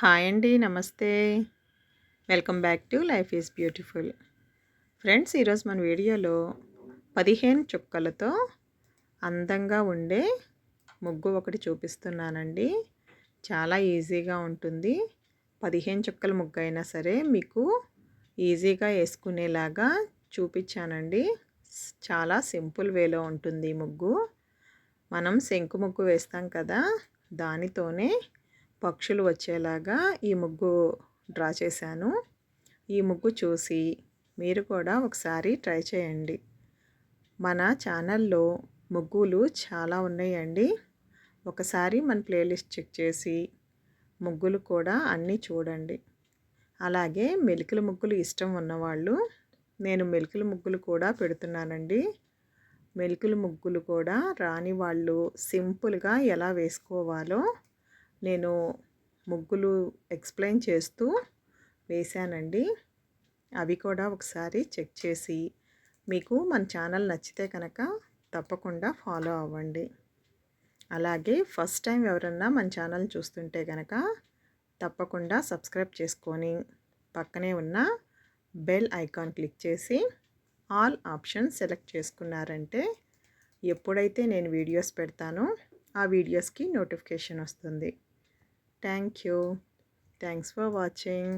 Hi అండి. నమస్తే. Welcome back to life is beautiful. Friends, ఈరోజు మన వీడియోలో 15 చుక్కలతో అందంగా ఉండే ముగ్గు ఒకటి చూపిస్తున్నానండి. చాలా ఈజీగా ఉంటుంది. 15 చుక్కల ముగ్గు అయినా సరే మీకు ఈజీగా వేసుకునేలాగా చూపించానండి. చాలా సింపుల్ వేలో ఉంటుంది ఈ ముగ్గు. మనం శంకు ముగ్గు వేస్తాం కదా, దానితోనే పక్షులు వచ్చేలాగా ఈ ముగ్గు డ్రా చేశాను. ఈ ముగ్గు చూసి మీరు కూడా ఒకసారి ట్రై చేయండి. మన ఛానల్లో ముగ్గులు చాలా ఉన్నాయండి. ఒకసారి మన ప్లేలిస్ట్ చెక్ చేసి ముగ్గులు కూడా అన్నీ చూడండి. అలాగే మెలికల ముగ్గులు ఇష్టం ఉన్నవాళ్ళు నేను మెలికల ముగ్గులు కూడా పెడుతున్నానండి. మెలికల ముగ్గులు కూడా రాని వాళ్ళు సింపుల్గా ఎలా వేసుకోవాలో నేను ముగ్గులు ఎక్స్ప్లెయిన్ చేస్తూ వేశానండి. అవి కూడా ఒకసారి చెక్ చేసి మీకు మన ఛానల్ నచ్చితే కనుక తప్పకుండా ఫాలో అవ్వండి. అలాగే ఫస్ట్ టైం ఎవరన్నా మన ఛానల్ చూస్తుంటే కనుక తప్పకుండా సబ్స్క్రైబ్ చేసుకొని పక్కనే ఉన్న బెల్ ఐకాన్ క్లిక్ చేసి ఆల్ ఆప్షన్ సెలెక్ట్ చేసుకున్నారంటే ఎప్పుడైతే నేను వీడియోస్ పెడతానో ఆ వీడియోస్కి నోటిఫికేషన్ వస్తుంది. Thank you. Thanks for watching.